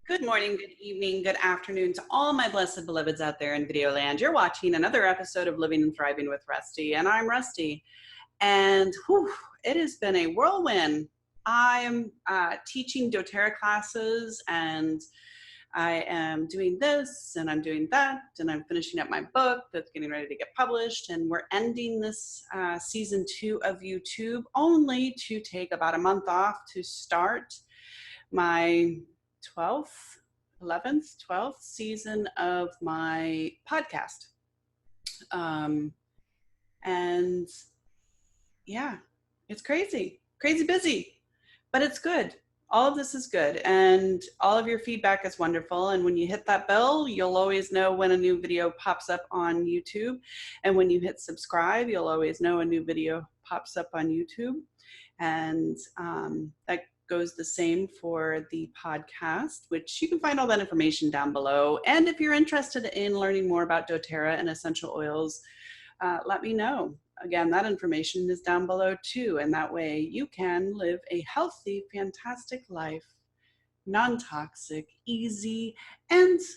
Good morning, good evening, good afternoon to all my blessed beloveds out there in video land. You're watching another episode of Living and Thriving with Rusty, and I'm Rusty. And whew, it has been a whirlwind. I'm teaching doTERRA classes, and I am doing this, and I'm doing that, and I'm finishing up my book that's getting ready to get published. And we're ending this season 2 of YouTube only to take about a month off to start my 12th, 11th, 12th season of my podcast. And yeah, it's crazy busy, but it's good. All of this is good, and all of your feedback is wonderful. And when you hit that bell, you'll always know when a new video pops up on YouTube. And when you hit subscribe, you'll always know a new video pops up on YouTube. And that goes the same for the podcast, which you can find all that information down below. And if you're interested in learning more about doTERRA and essential oils, let me know. Again, that information is down below too, and that way you can live a healthy, fantastic life, non-toxic, easy, and if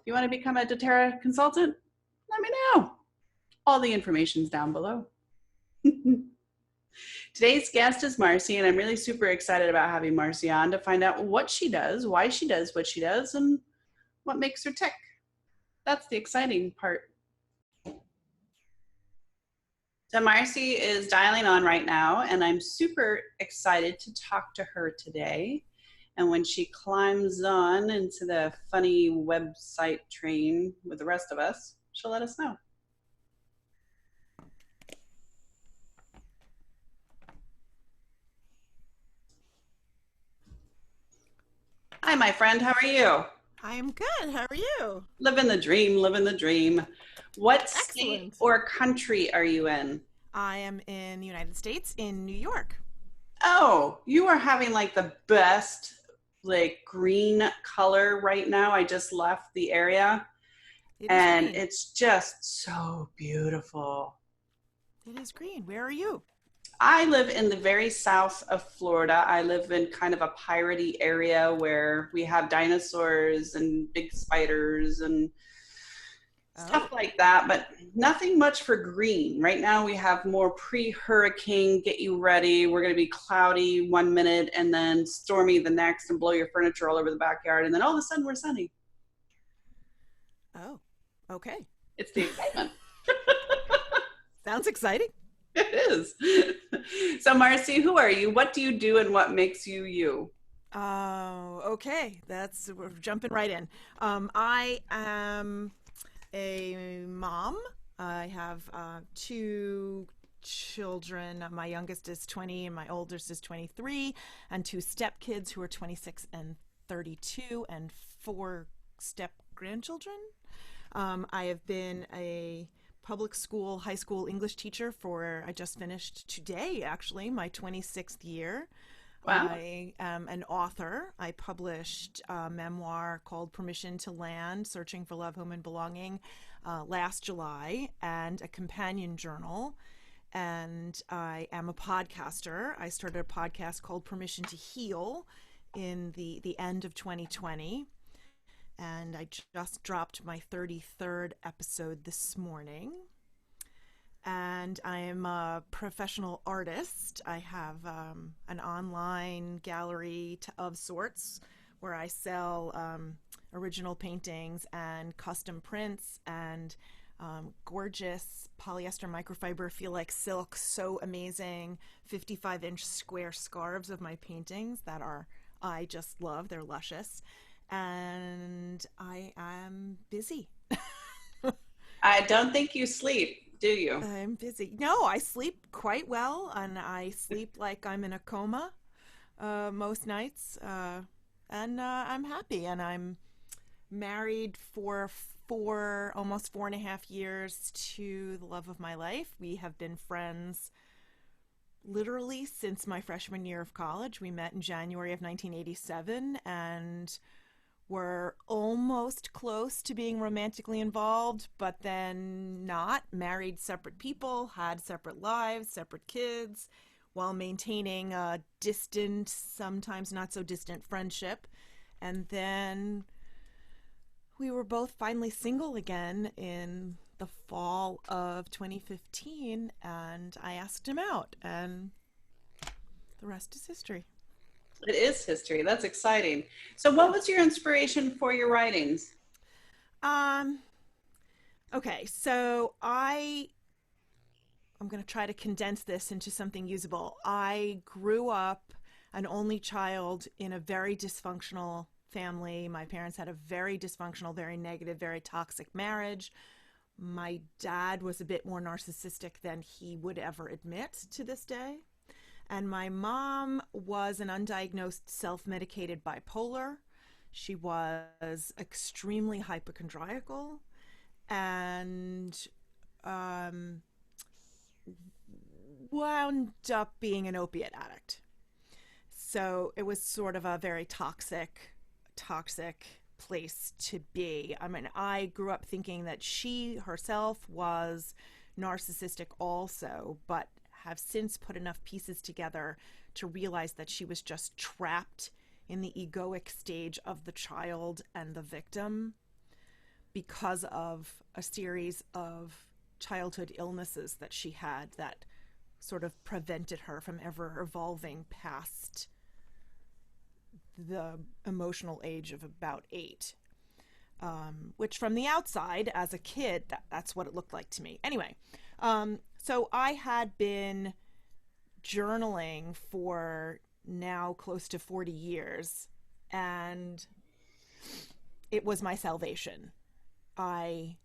you want to become a doTERRA consultant, let me know. All the information's down below. Today's guest is Marci, and I'm really super excited about having Marci on to find out what she does, why she does what she does, and what makes her tick. That's the exciting part. So Marci is dialing on right now, and I'm super excited to talk to her today. And when she climbs on into the funny website train with the rest of us, she'll let us know. Hi, my friend. How are you? I am good. How are you? Living the dream, living the dream. What Excellent. state or country are you in? I am in the United States, in New York. Oh, you are having like the best like green color right now. I just left the area It is and green. it's just so beautiful. It is green. Where are you? I live in the very south of Florida. I live in kind of a piratey area where we have dinosaurs and big spiders and stuff Oh, like that, but nothing much for green. Right now we have more pre-hurricane, get you ready. We're going to be cloudy 1 minute and then stormy the next and blow your furniture all over the backyard. And then all of a sudden we're sunny. oh, okay. It's the excitement. Sounds exciting. It is. So Marci, who are you? What do you do and what makes you you? Oh, okay. We're jumping right in. I am a mom. I have two children. My youngest is 20 and my oldest is 23, and two stepkids who are 26 and 32, and four step grandchildren. I have been a public school, high school English teacher I just finished today, actually, my 26th year. Wow. I am an author. I published a memoir called Permission to Land, Searching for Love, Home, and Belonging last July, and a companion journal. And I am a podcaster. I started a podcast called Permission to Heal in the end of 2020. And I just dropped my 33rd episode this morning. And I am a professional artist. I have an online gallery of sorts where I sell original paintings and custom prints and gorgeous polyester microfiber, feel like silk, so amazing 55-inch square scarves of my paintings I just love. They're luscious. And I am busy. I don't think you sleep, do you? I'm busy. No, I sleep quite well, and I sleep like I'm in a coma most nights. And I'm happy, and I'm married for almost 4.5 years to the love of my life. We have been friends literally since my freshman year of college. We met in January of 1987, and were almost close to being romantically involved, but then not. Married separate people, had separate lives, separate kids. while maintaining a distant, sometimes not so distant friendship. And then we were both finally single again in the fall of 2015, and I asked him out, and the rest is history. It is history. That's exciting. So, what Yeah. was your inspiration for your writings? Um, okay, so I'm going to try to condense this into something usable. I grew up an only child in a very dysfunctional family. My parents had a very dysfunctional, very negative, very toxic marriage. My dad was a bit more narcissistic than he would ever admit to this day. And my mom was an undiagnosed self medicated bipolar. She was extremely hypochondriacal and um, wound up being an opiate addict. So it was sort of a very toxic place to be. I mean, I grew up thinking that she herself was narcissistic also, but have since put enough pieces together to realize that she was just trapped in the egoic stage of the child and the victim because of a series of childhood illnesses that she had that sort of prevented her from ever evolving past the emotional age of about 8. Which from the outside, as a kid, that's what it looked like to me. Anyway, so I had been journaling for now close to 40 years, and it was my salvation. I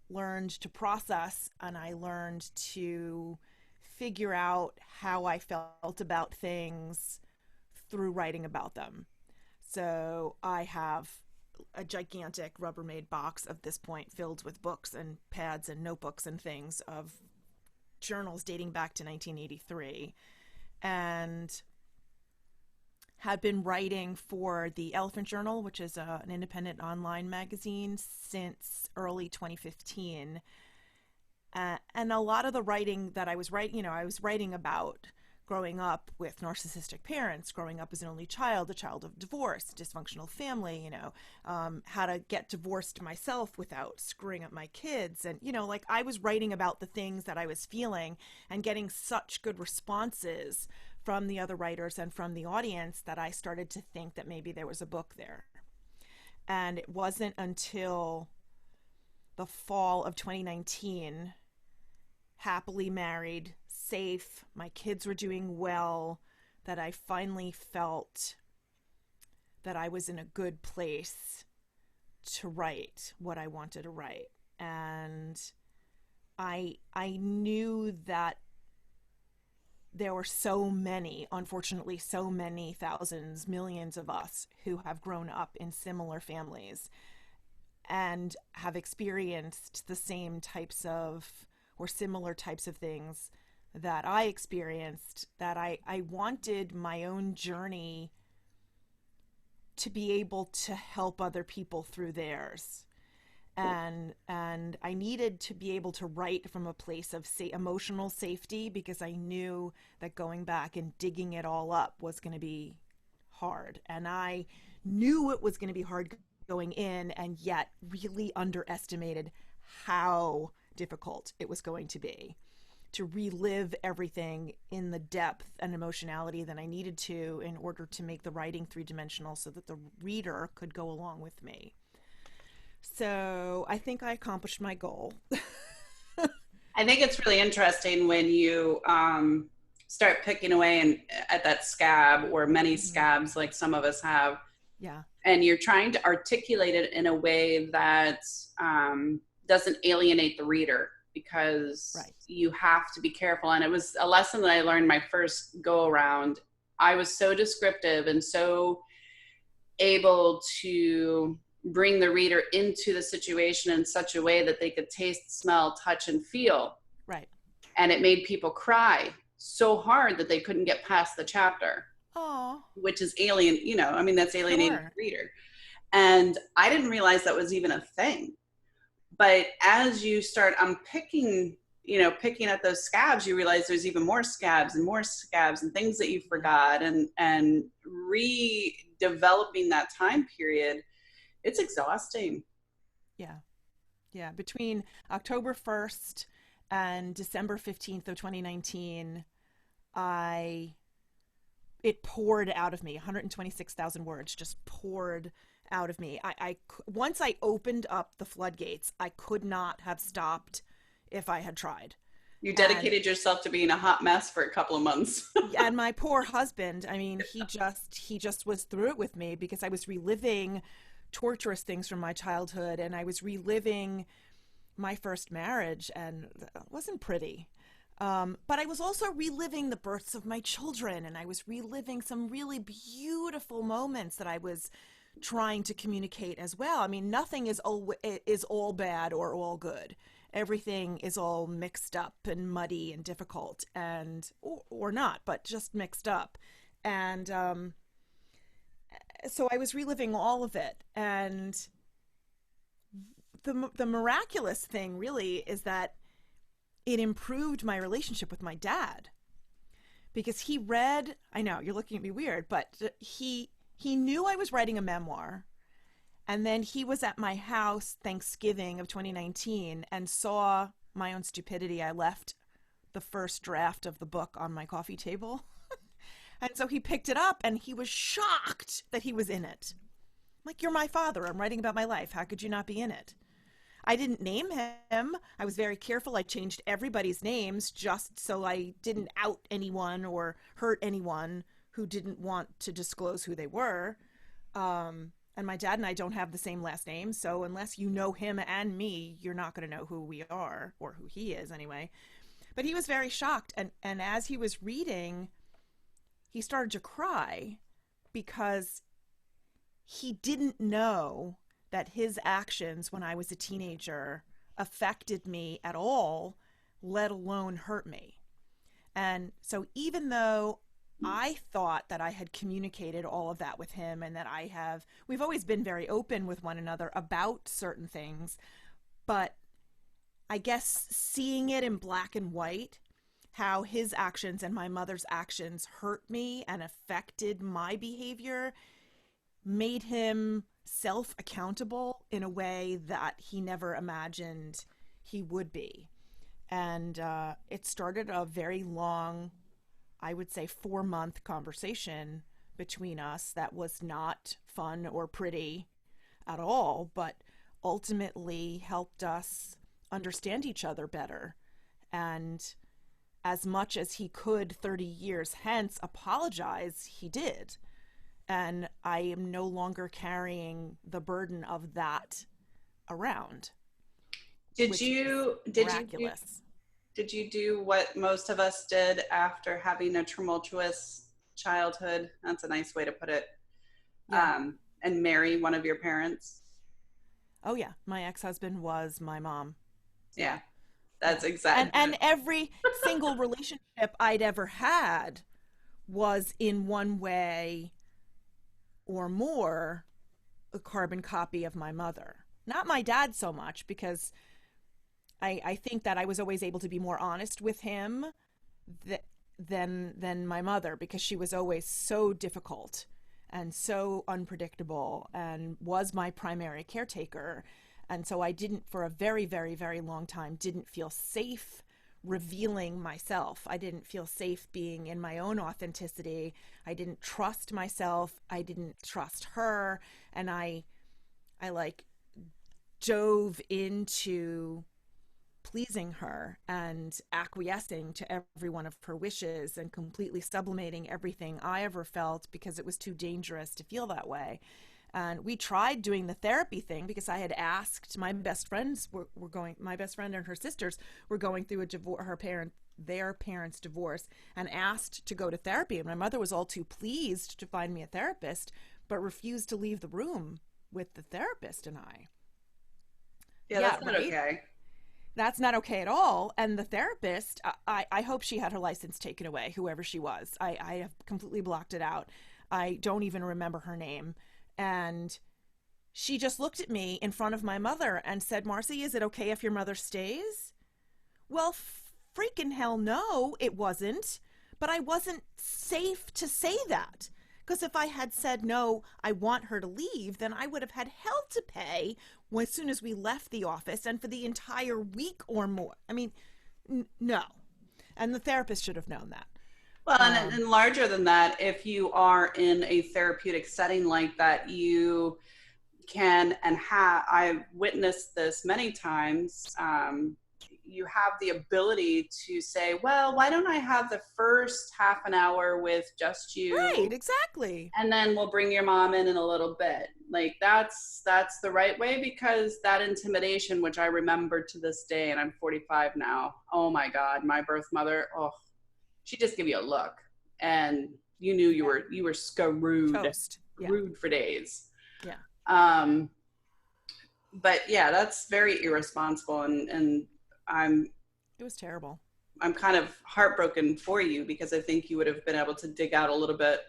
learned to process and I learned to figure out how I felt about things through writing about them. So I have a gigantic Rubbermaid box at this point filled with books and pads and notebooks and things of journals dating back to 1983, and had been writing for the Elephant Journal, which is an independent online magazine, since early 2015. And a lot of the writing that I was writing, I was writing about growing up with narcissistic parents, growing up as an only child, a child of divorce, dysfunctional family, how to get divorced myself without screwing up my kids. And, like I was writing about the things that I was feeling and getting such good responses from the other writers and from the audience that I started to think that maybe there was a book there. And it wasn't until the fall of 2019, happily married, safe, my kids were doing well, that I finally felt that I was in a good place to write what I wanted to write. And I knew that there were unfortunately, so many thousands, millions of us who have grown up in similar families and have experienced the same types of or similar types of things that I experienced, that I wanted my own journey to be able to help other people through theirs. And I needed to be able to write from a place of emotional safety, because I knew that going back and digging it all up was going to be hard. And I knew it was going to be hard going in, and yet really underestimated how difficult it was going to be to relive everything in the depth and emotionality that I needed to in order to make the writing three-dimensional so that the reader could go along with me. So I think I accomplished my goal. I think it's really interesting when you start picking away at that scab, or many Mm-hmm. scabs like some of us have, Yeah. and you're trying to articulate it in a way that doesn't alienate the reader, because Right. you have to be careful. And it was a lesson that I learned my first go around. I was so descriptive and so able to bring the reader into the situation in such a way that they could taste, smell, touch, and feel. Right. And it made people cry so hard that they couldn't get past the chapter, Oh, which is alien, I mean, that's alienating sure. the reader. And I didn't realize that was even a thing. But as you start unpicking picking at those scabs, you realize there's even more scabs and more scabs and things that you forgot, and redeveloping that time period. It's exhausting. Yeah. Yeah. Between October 1st and December 15th of 2019, I it poured out of me. 126,000 words just poured out of me. Once I opened up the floodgates, I could not have stopped if I had tried. You And dedicated yourself to being a hot mess for a couple of months. and my poor husband, I mean, he just was through it with me because I was reliving torturous things from my childhood, and I was reliving my first marriage, and it wasn't pretty. But I was also reliving the births of my children, and I was reliving some really beautiful moments that I was trying to communicate as well. I mean, nothing is all bad or all good. Everything is all mixed up and muddy and difficult, and or not, but just mixed up. And so I was reliving all of it, and the miraculous thing really is that it improved my relationship with my dad, because he read, I know you're looking at me weird, but he knew I was writing a memoir, and then he was at my house Thanksgiving of 2019 and saw my own stupidity. I left the first draft of the book on my coffee table. And so he picked it up and he was shocked that he was in it. I'm like, you're my father. I'm writing about my life. How could you not be in it? I didn't name him. I was very careful. I changed everybody's names just so I didn't out anyone or hurt anyone who didn't want to disclose who they were. And my dad and I don't have the same last name, so unless you know him and me, you're not going to know who we are, or who he is anyway. But he was very shocked, and as he was reading, he started to cry because he didn't know that his actions when I was a teenager affected me at all, let alone hurt me. And so even though I thought that I had communicated all of that with him, and that we've always been very open with one another about certain things, but I guess seeing it in black and white, how his actions and my mother's actions hurt me and affected my behavior, made him self-accountable in a way that he never imagined he would be. And it started a very long, I would say 4-month conversation between us that was not fun or pretty at all, but ultimately helped us understand each other better. And as much as he could 30 years hence apologize, he did. And I am no longer carrying the burden of that around. Did you Miraculous. did you do what most of us did after having a tumultuous childhood? That's a nice way to put it. Yeah. And marry one of your parents? Oh yeah. My ex-husband was my mom. Yeah. Yeah, that's Yeah. And exactly. every single relationship I'd ever had was in one way or more a carbon copy of my mother. Not my dad so much, because I think that I was always able to be more honest with him th- than my mother, because she was always so difficult and so unpredictable and was my primary caretaker. And so I didn't, for a very, very, very long time, didn't feel safe revealing myself. I didn't feel safe being in my own authenticity. I didn't trust myself. I didn't trust her. And I like dove into pleasing her and acquiescing to every one of her wishes and completely sublimating everything I ever felt, because it was too dangerous to feel that way. And we tried doing the therapy thing, because I had asked, my best friends were going, my best friend and her sisters were going through a divorce, their parents' divorce, and asked to go to therapy. And my mother was all too pleased to find me a therapist, but refused to leave the room with the therapist and I. Yeah, Yeah, that's not right? okay. That's not okay at all. And the therapist, I hope she had her license taken away, whoever she was. I have completely blocked it out. I don't even remember her name. And she just looked at me in front of my mother and said, Marci, is it okay if your mother stays? Well, freaking hell no, it wasn't. But I wasn't safe to say that. Because if I had said, no, I want her to leave, then I would have had hell to pay as soon as we left the office and for the entire week or more. I mean, no. And the therapist should have known that. Well, Um, and larger than that, if you are in a therapeutic setting like that, you can and have, I've witnessed this many times. You have the ability to say, well, why don't I have the first half an hour with just right, you, exactly. and then we'll bring your mom in a little bit. Like that's the right way, because that intimidation, which I remember to this day, and I'm 45 now. Oh my God, my birth mother. Oh, she just give you a look, and you knew Yeah, you were screwed, toast. Yeah, screwed for days. yeah. Um, but yeah, that's very irresponsible, and I'm It was terrible. I'm kind of heartbroken for you, because I think you would have been able to dig out a little bit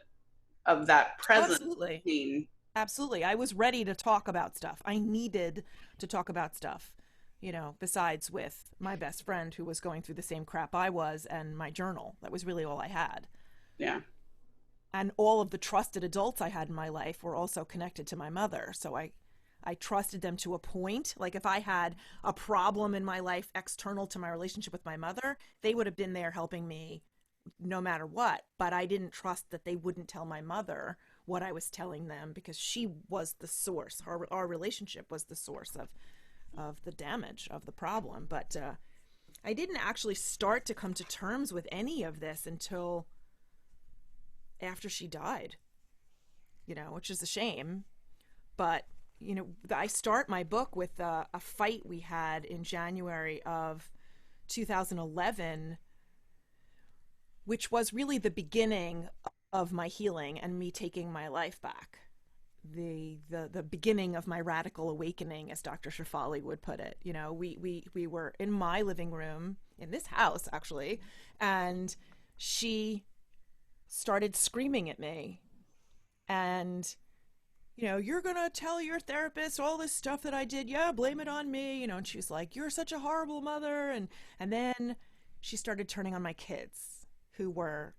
of that Oh, present absolutely. pain. Absolutely. I was ready to talk about stuff. I needed to talk about stuff, besides with my best friend who was going through the same crap I was and my journal. That was really all I had. Yeah. And all of the trusted adults I had in my life were also connected to my mother. So I trusted them to a point. Like if I had a problem in my life external to my relationship with my mother, they would have been there helping me no matter what. But I didn't trust that they wouldn't tell my mother what I was telling them because she was the source. Our relationship was the source of the damage, of the problem. But I didn't actually start to come to terms with any of this until after she died, which is a shame. But, I start my book with a fight we had in January of 2011, which was really the beginning of my healing and me taking my life back. The beginning of my radical awakening, as Dr. Shafali would put it. We were in my living room in this house actually, and she started screaming at me and you're gonna tell your therapist all this stuff that I did. Yeah, blame it on me. And she's like, you're such a horrible mother. And then she started turning on my kids, who were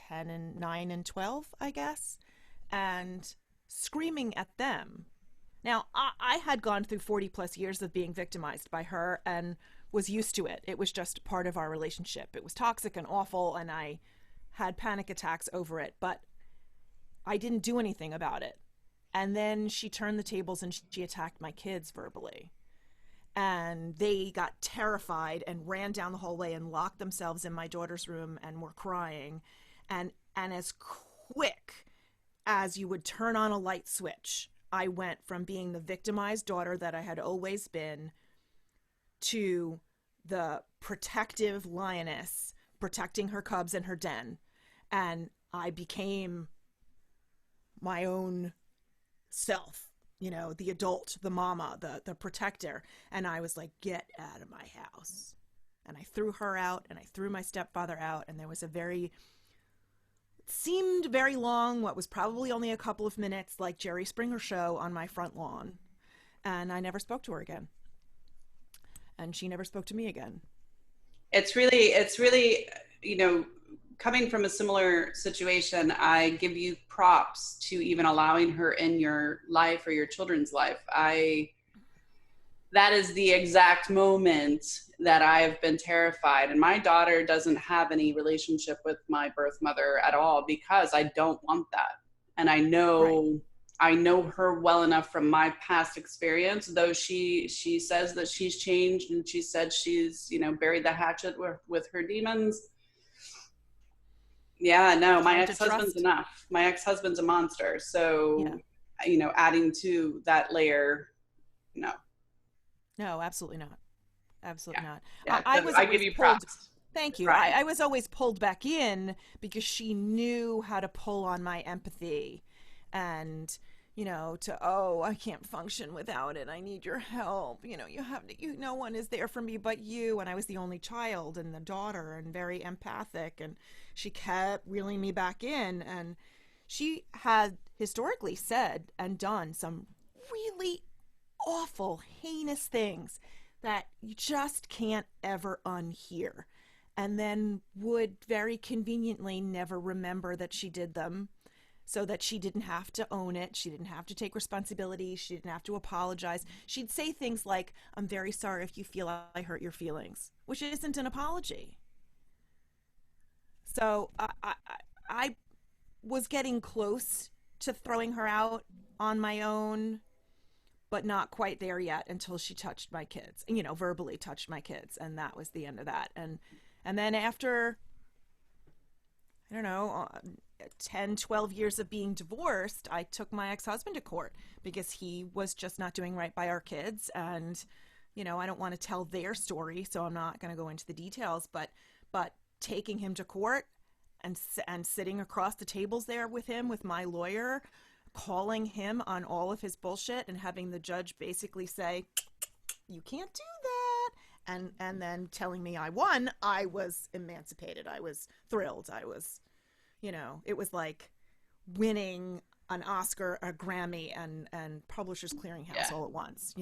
10 and 9 and 12, I guess, and screaming at them. Now, I had gone through 40 plus years of being victimized by her and was used to it. It was just part of our relationship. It was toxic and awful, and I had panic attacks over it, but I didn't do anything about it. And then she turned the tables and she attacked my kids verbally. And they got terrified and ran down the hallway and locked themselves in my daughter's room and were crying. And as quick as you would turn on a light switch, I went from being the victimized daughter that I had always been to the protective lioness protecting her cubs in her den. And I became my own self, the adult, the mama, the protector. And I was like, get out of my house. And I threw her out and I threw my stepfather out. And there was it seemed very long, what was probably only a couple of minutes, like Jerry Springer show on my front lawn. And I never spoke to her again. And she never spoke to me again. It's really, coming from a similar situation, I give you props to even allowing her in your life or your children's life. That is the exact moment that I've been terrified. And my daughter doesn't have any relationship with my birth mother at all, because I don't want that. And Right. I know her well enough from my past experience, though she says that she's changed, and she said she's, buried the hatchet with her demons. Yeah, no, It's my hard to ex-husband's trust. enough. My ex-husband's a monster. Yeah. So, adding to that layer, no. No, absolutely not. Yeah. Absolutely not. Yeah. I So was I give always you pulled. props Thank for you. trying. I was always pulled back in because she knew how to pull on my empathy and, oh, I can't function without it. I need your help. No one is there for me but you. And I was the only child and the daughter and very empathic. And she kept reeling me back in. And she had historically said and done some really awful, heinous things that you just can't ever unhear, and then would very conveniently never remember that she did them, so that she didn't have to own it. She didn't have to take responsibility. She didn't have to apologize. She'd say things like, "I'm very sorry if you feel I hurt your feelings," which isn't an apology. So I was getting close to throwing her out on my own, but not quite there yet until she touched my kids, verbally touched my kids. And that was the end of that. And then after, I don't know, 10, 12 years of being divorced, I took my ex-husband to court because he was just not doing right by our kids. And, I don't want to tell their story, so I'm not going to go into the details, but taking him to court and sitting across the tables there with him, with my lawyer, calling him on all of his bullshit and having the judge basically say, "You can't do that," and then telling me I won, I was emancipated. I was thrilled. I was, it was like winning an Oscar, a Grammy, and Publishers Clearinghouse all at once,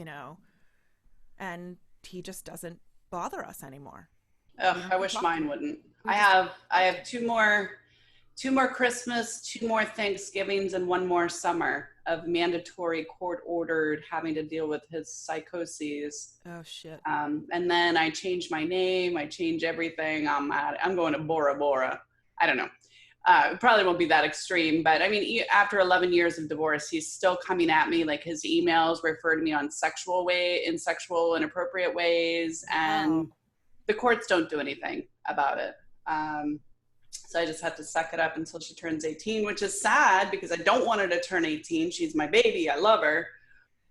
and he just doesn't bother us anymore. I wish mine wouldn't. I have two more Christmas, two more Thanksgivings, and one more summer of mandatory court-ordered having to deal with his psychoses. Oh, shit. And then I changed my name. I changed everything. I'm going to Bora Bora. I don't know. It probably won't be that extreme, but I mean, after 11 years of divorce, he's still coming at me. Like, his emails refer to me in sexual inappropriate ways, and the courts don't do anything about it. So I just have to suck it up until she turns 18, which is sad because I don't want her to turn 18. She's my baby. I love her.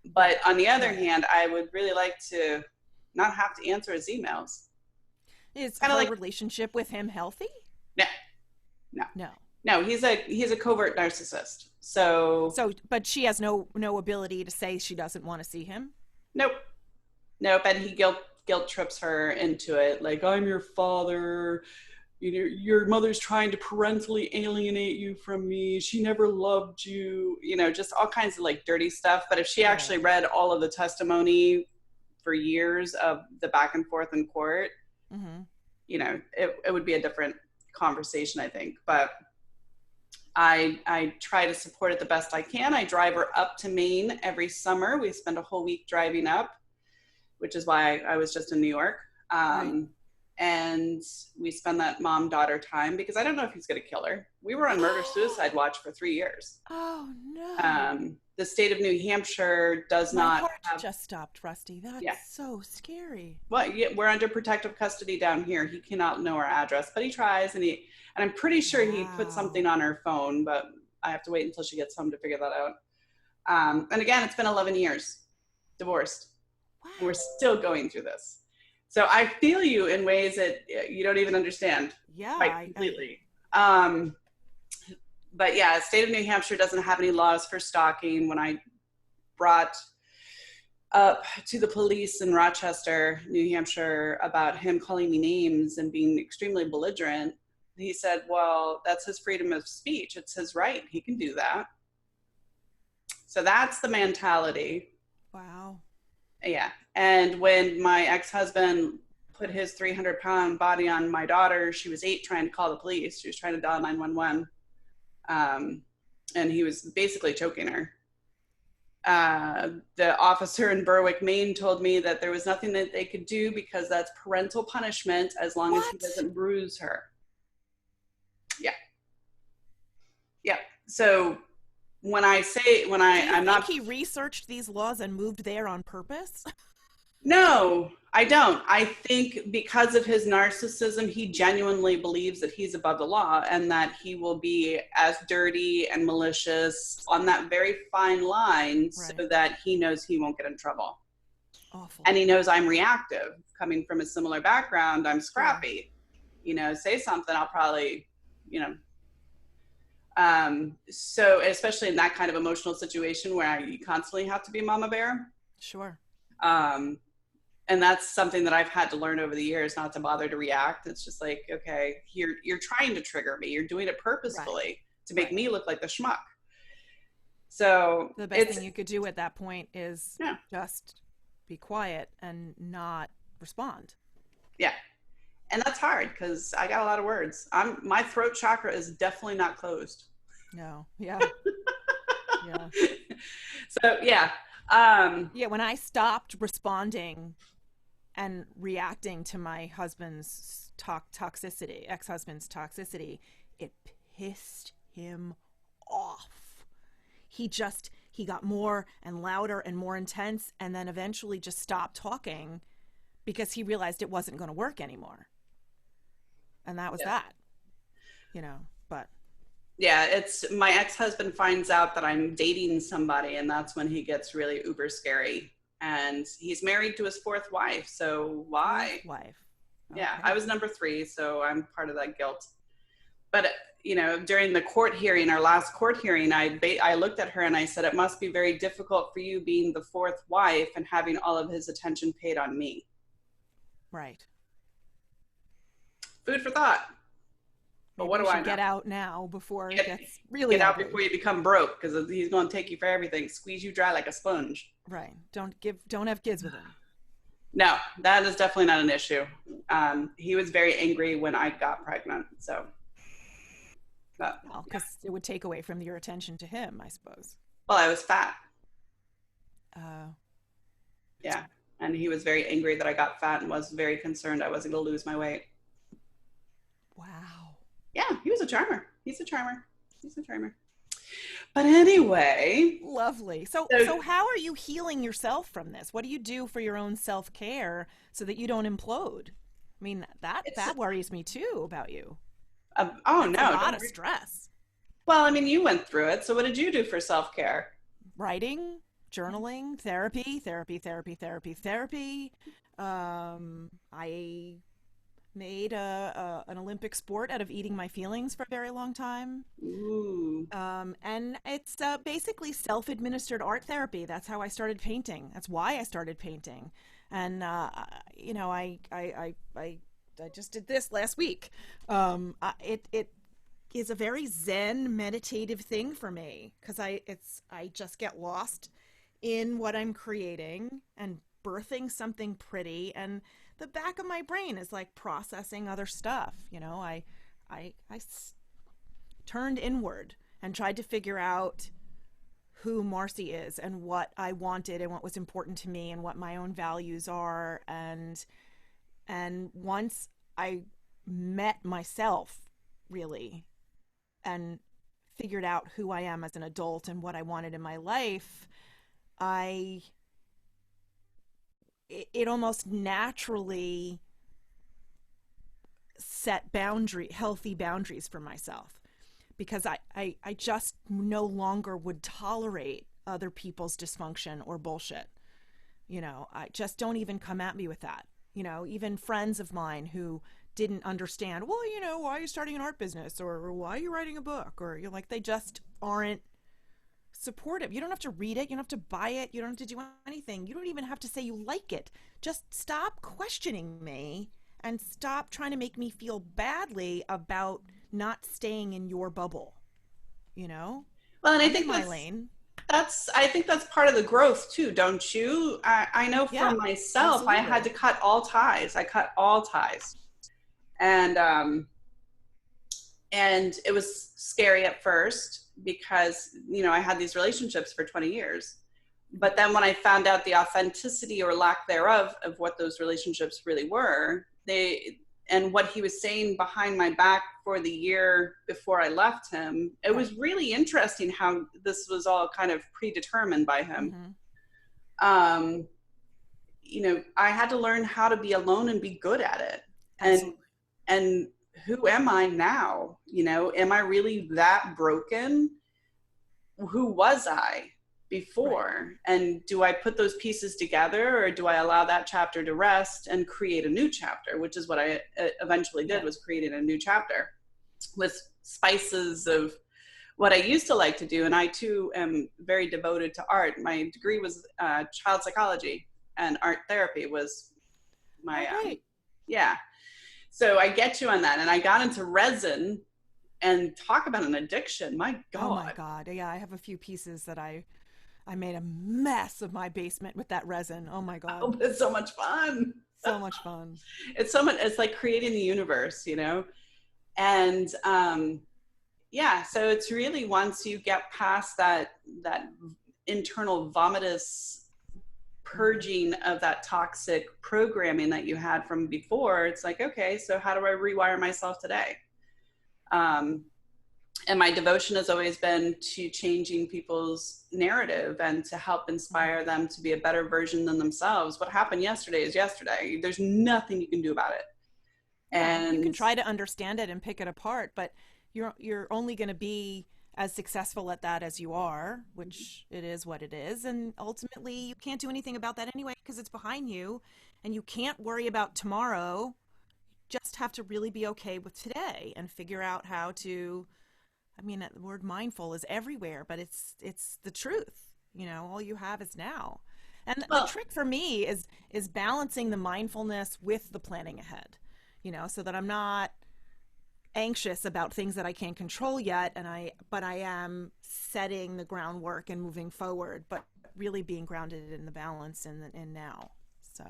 But on the other hand, I would really like to not have to answer his emails. Is her relationship with him healthy? No, he's a covert narcissist. So, but she has no ability to say she doesn't want to see him? Nope. And he guilt trips her into it. Like, "I'm your father. Your mother's trying to parentally alienate you from me. She never loved you." Just all kinds of like dirty stuff. But if she actually read all of the testimony for years of the back and forth in court, it would be a different conversation, I think. But I try to support it the best I can. I drive her up to Maine every summer. We spend a whole week driving up, which is why I was just in New York. Right. And we spend that mom-daughter time because I don't know if he's going to kill her. We were on murder-suicide watch for 3 years. Oh, no. The state of New Hampshire does not have... My heart just stopped, Rusty. That's so scary. Well, we're under protective custody down here. He cannot know our address, but he tries, and I'm pretty sure he put something on her phone, but I have to wait until she gets home to figure that out. And again, it's been 11 years, divorced. Wow. And we're still going through this. So I feel you in ways that you don't even understand. Yeah. Completely. But yeah, the state of New Hampshire doesn't have any laws for stalking. When I brought up to the police in Rochester, New Hampshire, about him calling me names and being extremely belligerent, he said, "Well, that's his freedom of speech. It's his right. He can do that." So that's the mentality. Wow. Yeah. And when my ex-husband put his 300-pound body on my daughter, she was 8, trying to call the police. She was trying to dial 911. And he was basically choking her. The officer in Berwick, Maine, told me that there was nothing that they could do because that's parental punishment as long as he doesn't bruise her. Yeah. So when I say, I'm not... he researched these laws and moved there on purpose? No, I don't. I think because of his narcissism, he genuinely believes that he's above the law and that he will be as dirty and malicious on that very fine line so that he knows he won't get in trouble. Awful. And he knows I'm reactive. Coming from a similar background, I'm scrappy. Say something, I'll probably, so especially in that kind of emotional situation where you constantly have to be mama bear. Sure. And that's something that I've had to learn over the years, not to bother to react. It's just like, okay, you're trying to trigger me. You're doing it purposefully to make me look like the schmuck. So the best thing you could do at that point is just be quiet and not respond. Yeah. And that's hard because I got a lot of words. My throat chakra is definitely not closed. No. Yeah. Yeah. So yeah. Yeah. When I stopped responding and reacting to my husband's toxicity, ex-husband's toxicity, it pissed him off. He got more and louder and more intense, and then eventually just stopped talking because he realized it wasn't going to work anymore. And that was Yeah. that, you know, but Yeah, it's my ex-husband finds out that I'm dating somebody, and that's when he gets really uber scary. And he's married to his fourth wife, so why? fourth wife. Yeah, Okay. I was number 3, so I'm part of that guilt. But during the court hearing, our last court hearing, I looked at her and I said, it must be very difficult for you being the fourth wife and having all of his attention paid on me. Right. Food for thought. But Maybe what you do I should know? get out now before it Get, gets really get out ugly. before you become broke, because he's going to take you for everything, squeeze you dry like a sponge. Right. Don't have kids with him. No, that is definitely not an issue. He was very angry when I got pregnant. So, Well, yeah. because it would take away from your attention to him, I suppose. Well, I was fat. Uh, Yeah. And he was very angry that I got fat and was very concerned I wasn't going to lose my weight. wow. Yeah, he was a charmer. He's a charmer. He's a charmer. But anyway, Lovely. so So how are you healing yourself from this? What do you do for your own self-care so that you don't implode? I mean, it's, that worries me too about you. oh That's a no, lot don't of worry. stress. Well, I mean, you went through it. So what did you do for self-care? Writing, journaling, therapy. I made an Olympic sport out of eating my feelings for a very long time. Ooh. And it's basically self-administered art therapy. That's how I started painting. That's why I started painting. And I just did this last week. It is a very zen meditative thing for me because I just get lost in what I'm creating and birthing something pretty, and the back of my brain is like processing other stuff. I turned inward and tried to figure out who Marci is and what I wanted and what was important to me and what my own values are, and once I met myself really and figured out who I am as an adult and what I wanted in my life, I it almost naturally set healthy boundaries for myself because I just no longer would tolerate other people's dysfunction or bullshit. I just don't even come at me with that. Even friends of mine who didn't understand, well, why are you starting an art business or why are you writing a book? Or you're like, they just aren't supportive. You don't have to read it. You don't have to buy it. You don't have to do anything. You don't even have to say you like it. Just stop questioning me and stop trying to make me feel badly about not staying in your bubble. Well, and I I'm in think my lane. I think that's part of the growth too, don't you? I know for Yeah, myself, I had absolutely. to cut all ties. I cut all ties. And and it was scary at first because I had these relationships for 20 years. But then when I found out the authenticity or lack thereof of what those relationships really were, and what he was saying behind my back for the year before I left him, it Right. was really interesting how this was all kind of predetermined by him. Mm-hmm. Um, I had to learn how to be alone and be good at it. And Absolutely. and who am I now? Am I really that broken? Who was I Right. before? And do I put those pieces together, or do I allow that chapter to rest and create a new chapter, which is what I eventually did, Yeah. was creating a new chapter with spices of what I used to like to do. And I too am very devoted to art. My degree was child psychology, and art therapy was Oh, my great. yeah. So I get you on that. And I got into resin, and talk about an addiction. My Oh my God. God. Yeah, I have a few pieces that I I made a mess of my basement with that resin. Oh my Oh, God. but it's so much fun. So much fun. It's so much, it's like creating the universe, you know? And yeah, so it's really once you get past that internal vomitous Mm-hmm. purging of that toxic programming that you had from before, it's like, okay, so how do I rewire myself today? Um, and my devotion has always been to changing people's narrative and to help inspire them to be a better version than themselves. What happened yesterday is yesterday. There's nothing you can do about it. Yeah, you can And try to understand it and pick it apart, but you're only going to be as successful at that as you are, which it is what it is, and ultimately you can't do anything about that anyway because it's behind you, and you can't worry about tomorrow. Just have to really be okay with today and figure out how to. I mean, the word mindful is everywhere, but it's the truth. You know, all you have is now. And the well, trick for me is balancing the mindfulness with the planning ahead. You know, so that I'm not anxious about things that I can't control yet, and I am setting the groundwork and moving forward, but really being grounded in the balance in now. So,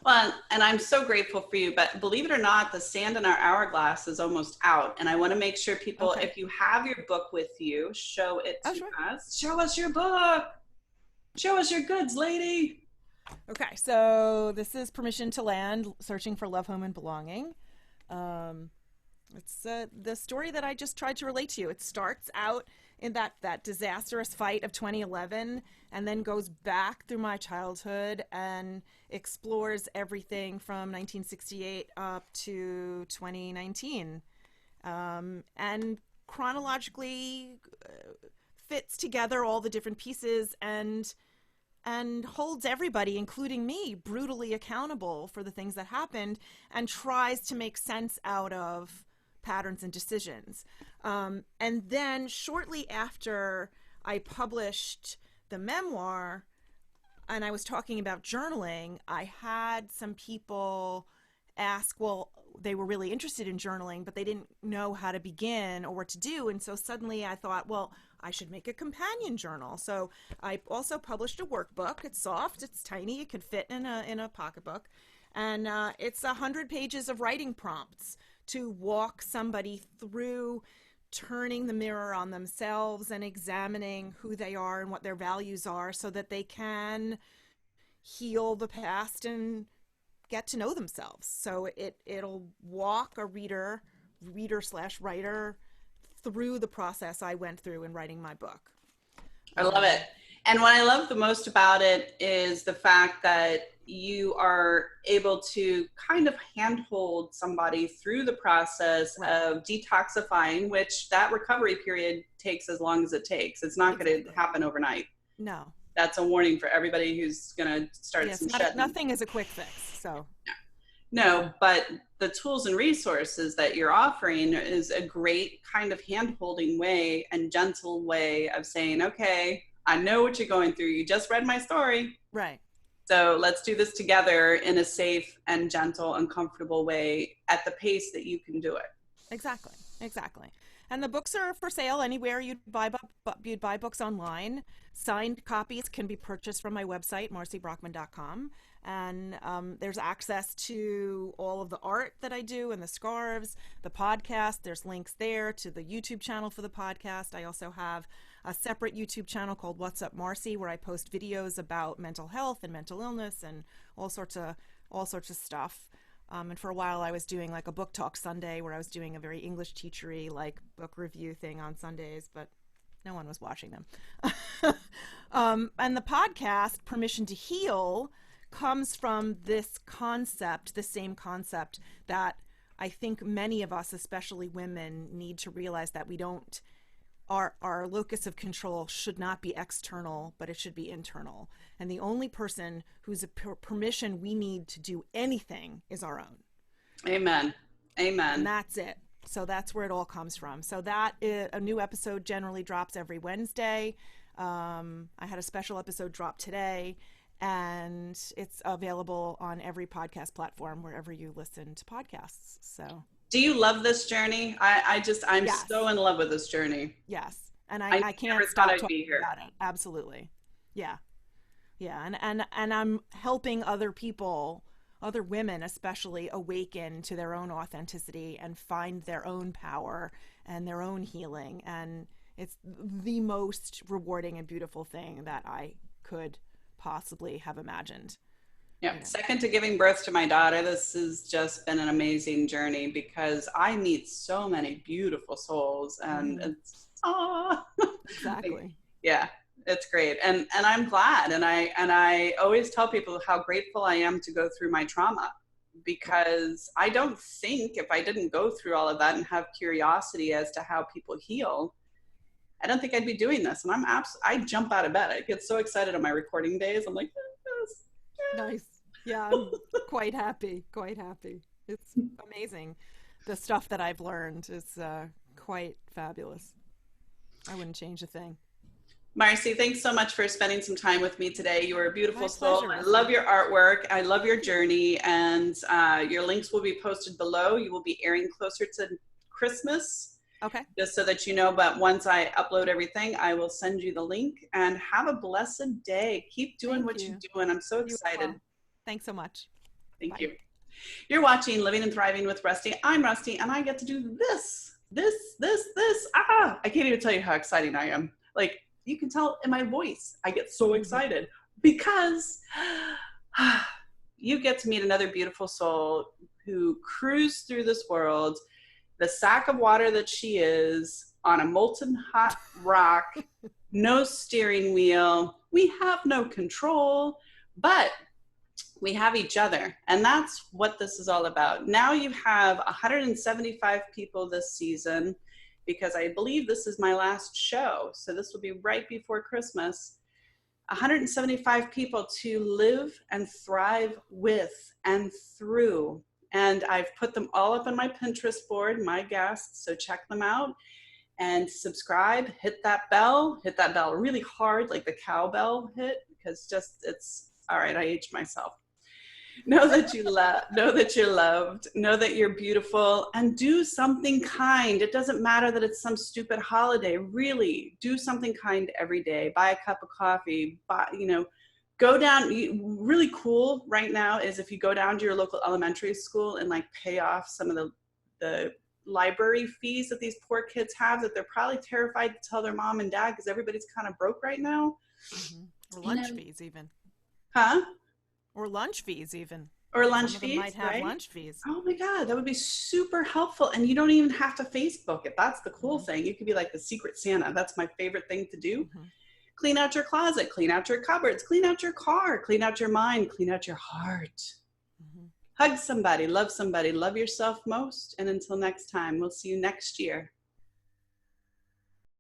well, and I'm so grateful for you, but believe it or not, the sand in our hourglass is almost out. And I want to make sure people, okay. if you have your book with you, show it Oh, to sure. us. Show us your book. Show us your goods, lady. Okay, so this is Permission to Land, Searching for Love, Home, and Belonging. Um, it's the story that I just tried to relate to you. It starts out in that disastrous fight of 2011 and then goes back through my childhood and explores everything from 1968 up to 2019. And chronologically fits together all the different pieces and holds everybody, including me, brutally accountable for the things that happened and tries to make sense out of patterns and decisions. And then shortly after I published the memoir and I was talking about journaling, I had some people ask, well, they were really interested in journaling, but they didn't know how to begin or what to do. And so suddenly I thought, well, I should make a companion journal. So I also published a workbook. It's soft, it's tiny, it could fit in a pocketbook. And it's 100 pages of writing prompts to walk somebody through turning the mirror on themselves and examining who they are and what their values are so that they can heal the past and get to know themselves. So it'll walk a reader slash writer through the process I went through in writing my book. I love it. And what I love the most about it is the fact that you are able to kind of handhold somebody through the process Right. of detoxifying, which that recovery period takes as long as it takes. It's not going to Exactly. happen overnight. No. That's a warning for everybody who's going to start Yes, some shedding. nothing is a quick fix. So, No, but the tools and resources that you're offering is a great kind of hand-holding way and gentle way of saying, okay, I know what you're going through. You just read my story. right. So let's do this together in a safe and gentle and comfortable way at the pace that you can do it. Exactly. Exactly. And the books are for sale anywhere you'd buy books online. Signed copies can be purchased from my website, marcibrockmann.com. And there's access to all of the art that I do and the scarves, the podcast. There's links there to the YouTube channel for the podcast. I also have a separate YouTube channel called What's Up Marci, where I post videos about mental health and mental illness and all sorts of stuff. And for a while, I was doing like a book talk Sunday, where I was doing a very English teachery like book review thing on Sundays, but no one was watching them. And the podcast, Permission to Heal, comes from this concept, the same concept that I think many of us, especially women, need to realize that we don't. Our locus of control should not be external, but it should be internal. And the only person whose permission we need to do anything is our own. Amen. And Amen. that's it. So that's where it all comes from. So a new episode generally drops every Wednesday. I had a special episode drop today, and it's available on every podcast platform wherever you listen to podcasts. So Do you love this journey? I'm yes, so in love with this journey. yes. And I I never can't thought stop I'd talking be here. about it. Absolutely. Yeah. Yeah. And I'm helping other people, other women especially, awaken to their own authenticity and find their own power and their own healing. And it's the most rewarding and beautiful thing that I could possibly have imagined. Yeah. You know. Second to giving birth to my daughter, this has just been an amazing journey because I meet so many beautiful souls, and Mm-hmm. it's oh Exactly. yeah, it's great. And I'm glad, and I always tell people how grateful I am to go through my trauma, Right. because I don't think if I didn't go through all of that and have curiosity as to how people heal, I don't think I'd be doing this. And I jump out of bed. I get so excited on my recording days. I'm like, yes, Nice. Yeah, I'm quite happy. Quite happy. It's amazing. The stuff that I've learned is quite fabulous. I wouldn't change a thing. Marci, thanks so much for spending some time with me today. You are a My beautiful soul. pleasure, I love Rusty. your artwork. I love your Thank you. journey. And your links will be posted below. You will be airing closer to Christmas, Okay. just so that you know. But once I upload everything, I will send you the link. And have a blessed day. Keep doing Thank what you're you. doing. I'm so You as excited. well. Thanks so much. Thank Bye. you. You're watching Living and Thriving with Rusty. I'm Rusty, and I get to do this. Ah, I can't even tell you how exciting I am. Like, you can tell in my voice, I get so excited because you get to meet another beautiful soul who cruised through this world, the sack of water that she is, on a molten hot rock, no steering wheel. We have no control, but we have each other. And that's what this is all about. Now you have 175 people this season, because I believe this is my last show. So this will be right before Christmas. 175 people to live and thrive with and through. And I've put them all up on my Pinterest board, my guests. So check them out and subscribe. Hit that bell really hard, like the cowbell hit, because just it's all right. I aged myself. Know that you're loved, know that you're beautiful, and do something kind. It doesn't matter that it's some stupid holiday. Really do something kind every day. Buy a cup of coffee, go down. Really cool right now is if you go down to your local elementary school and like pay off some of the library fees that these poor kids have, that they're probably terrified to tell their mom and dad because everybody's kind of broke right now. Or You lunch know, fees, even. huh? Or lunch fees, even. Or Some lunch of them might fees, have right? lunch fees. Oh my God, that would be super helpful. And you don't even have to Facebook it. That's the cool Hmm. thing. You could be like the secret Santa. That's my favorite thing to do. Hmm. Clean out your closet, clean out your cupboards, clean out your car, clean out your mind, clean out your heart. Hmm. Hug somebody, love yourself most. And until next time, we'll see you next year.